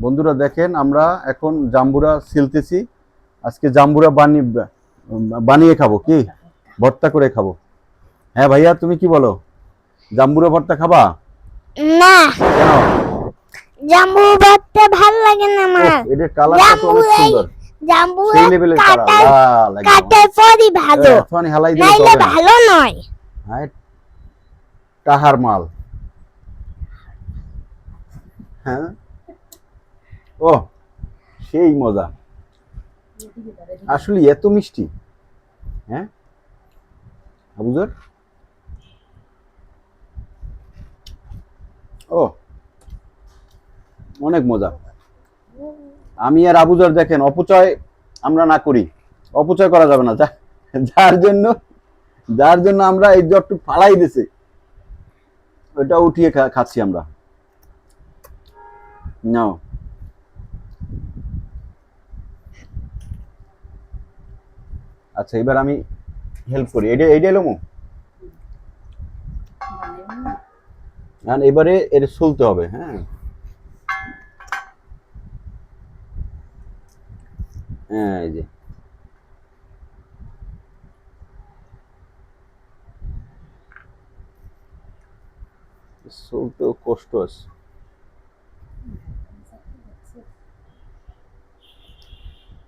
বন্ধুরা দেখেন, আমরা এখন জাম্বুরা ছিলতেছি। আজকে জাম্বুরা বানিয়ে খাবো, কি ভর্তা করে খাবো। হ্যাঁ ভাইয়া, তুমি কি বলো? জাম্বুরা ভর্তা খাবা? না, কেন? জাম্বু ভর্তা ভাল লাগে না আমার। এটার কালারটা তো অনেক সুন্দর, জাম্বু সেই লেভেলের কালার, লাল একদম। কাটার পরই ভালো, এখন হালাই দিলে নাইলে হবে না। ভালো নয়। হ্যাঁ, টাহার মাল। হ্যাঁ, ও সেই মজা, আসলে এত মিষ্টি। হ্যাঁ আবুজার, ও অনেক মজা। আমি আর আবুজার দেখেন, অপচয় আমরা না করি, অপচয় করা যাবে না। যার জন্য আমরা এই জটটুক ফালাই দিছি, ওটা উঠিয়ে খাচ্ছি আমরা। নাও, আচ্ছা এবার আমি হেল্প করি। এইটা এলো মু, এবারে এটা চলতে হবে। হ্যাঁ হ্যাঁ, এই যে চলতেও কষ্ট আছে।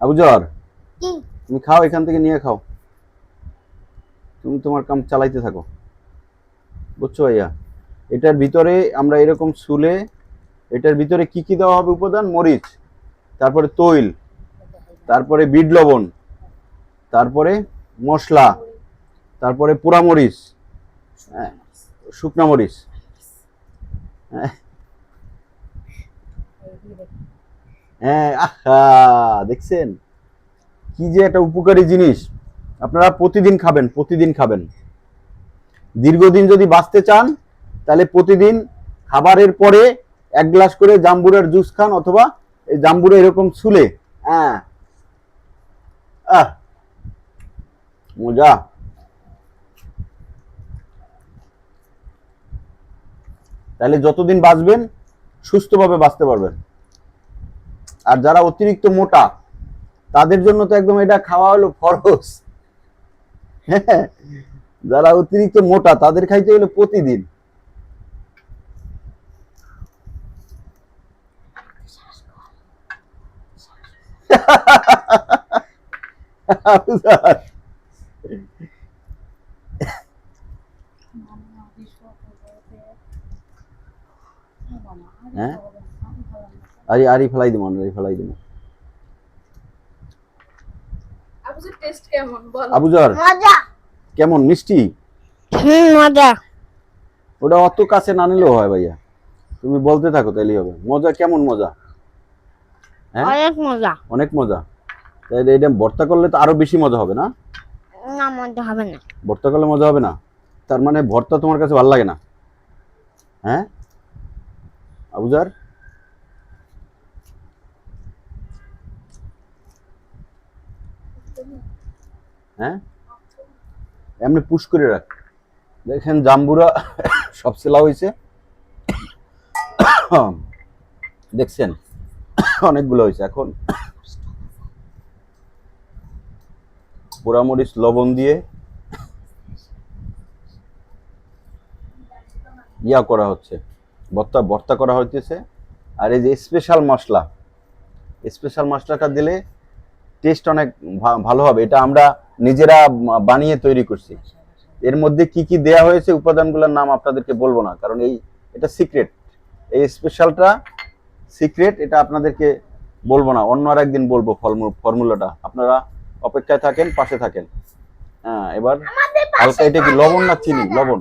আবুজর, তুমি খাও, এখান থেকে নিয়ে খাও, তুমি তোমার কাম চালাইতে থাকো, বুঝছো ভাইয়া? এটার ভিতরে আমরা এরকম চুলে, এটার ভিতরে কি কি দেওয়া হবে উপাদান? মরিচ, তারপরে তৈল, তারপরে বিট লবণ, তারপরে মশলা, তারপরে পোড়া মরিচ, শুকনা মরিচ। হ্যাঁ, আহা, দেখছেন কি যে একটা উপকারী জিনিস। আপনারা প্রতিদিন খাবেন, প্রতিদিন খাবেন। দীর্ঘদিন যদি বাঁচতে চান, তাহলে প্রতিদিন খাবারের পরে 1 গ্লাস করে জাম্বুরার জুস খান, অথবা এই জাম্বুরা এরকম ছুলে। হ্যাঁ, আহ মজা। তাহলে যতদিন বাঁচবেন, সুস্থভাবে বাঁচতে পারবেন। আর যারা অতিরিক্ত মোটা, তাদের জন্য তো একদম এটা খাওয়া হলো ফরজ। হ্যাঁ, যারা অতিরিক্ত মোটা তাদের খাইতে হলো প্রতিদিন। হ্যাঁ, আরি ফেলাই দিব, আরি ফেলাই দিব। আবুজার, কেমন মিষ্টি? মজা। ওটা অত কাছে না নিলেও হয় ভাইয়া, তুমি বলতে থাকো তাইলেই হবে। মজা কেমন মজা? হ্যাঁ, অনেক মজা। অনেক মজা। তাইলে এটা ভর্তা করলে তো আরো বেশি মজা হবে না? না, মজা হবে না। ভর্তা করলে মজা হবে না? তার মানে ভর্তা তোমার কাছে ভালো লাগে না? হ্যাঁ আবুজার, হ্যাঁ, এমনি পুশ করে রাখ। দেখেন জাম্বুরা সব সেলা হয়েছে, দেখছেন অনেকগুলো হয়েছে। এখন পোড়ামরিচ লবণ দিয়ে ইয়া করা হচ্ছে, ভর্তা করা হইতেছে। আর এই যে স্পেশাল মশলাটা দিলে টেস্ট অনেক ভালো হবে। এটা আমরা নিজেরা বানিয়ে তৈরি করছি। এর মধ্যে কি কি দেয়া হয়েছে, উপাদানগুলোর নাম আপনাদেরকে বলবো না, কারণ এটা সিক্রেট। এই স্পেশালটা সিক্রেট, এটা আপনাদেরকে বলবো না, অন্য আর একদিন বলবো ফর্মুলাটা। আপনারা অপেক্ষায় থাকেন, পাশে থাকেন। হ্যাঁ, এবার হালকা, এটা কি লবণ না চিনি? লবণ,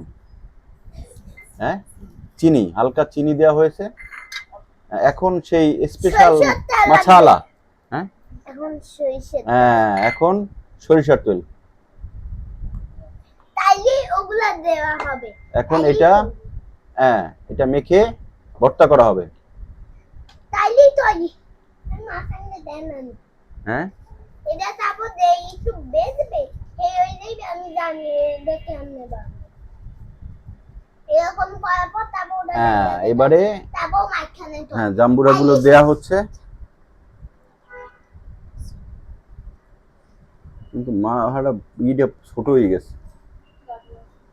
হ্যাঁ চিনি, হালকা চিনি দেওয়া হয়েছে। এখন সেই স্পেশাল মাছালা। হ্যাঁ, হ্যাঁ, এখন সরিষার তেল। ওগুলা দেওয়া হবে। এখন এটা, হ্যাঁ, এটা মেখে ভর্তা করা হবে। তাইলেই তো হ্যাঁ, এটা তারপর দেই একটু বেচবে, এই ওই দেই, আমি জানি দেখে আমনে বা এরকম করার পর তারপর ওটা হ্যাঁ দিয়ে দেবে। এবারে তারপর মাঝখানে তো হ্যাঁ জাম্বুরাগুলো দেয়া হচ্ছে, কিন্তু মা হাড়া ইটা ছোট হয়ে গেছে।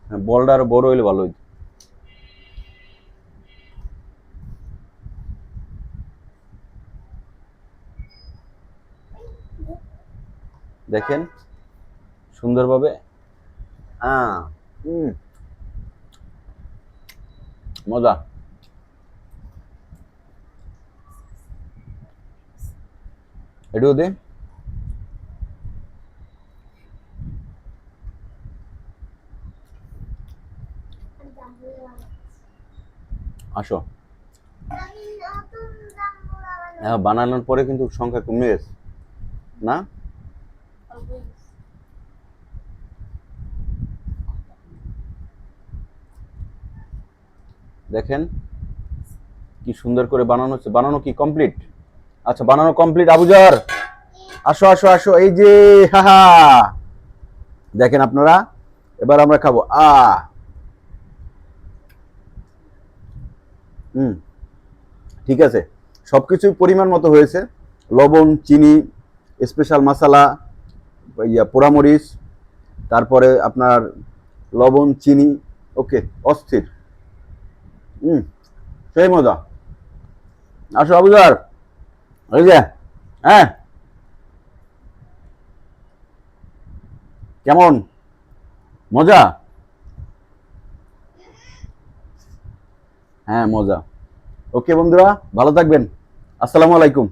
হ্যাঁ বলটা আরো বড় হইলে ভালো হইতো। দেখেন সুন্দরভাবে। হ্যাঁ মজা। এটুকু দে। আসো। আমি নতুন জাম্বুরা বানাবো। হ্যাঁ বানানোর পরে কিন্তু সংখ্যা কমে গেছে না? দেখেন কি সুন্দর করে বানানো হচ্ছে। বানানো কি কমপ্লিট? আচ্ছা বানানো কমপ্লিট। আবুজার আসো আসো আসো, এই যে হাহা দেখেন আপনারা, এবার আমরা খাবো। হুম ঠিক আছে, সবকিছুই পরিমাণ মতো হয়েছে। লবণ, চিনি, স্পেশাল মশলা, পোড়ামরিচ, তারপরে আপনার লবণ, চিনি, ওকে অস্থির। সেই মজা। আসো আবুজার, এই যে হ্যাঁ কেমন মজা? হ্যাঁ মজা। ওকে বন্ধুরা, ভালো থাকবেন। আসসালামু আলাইকুম।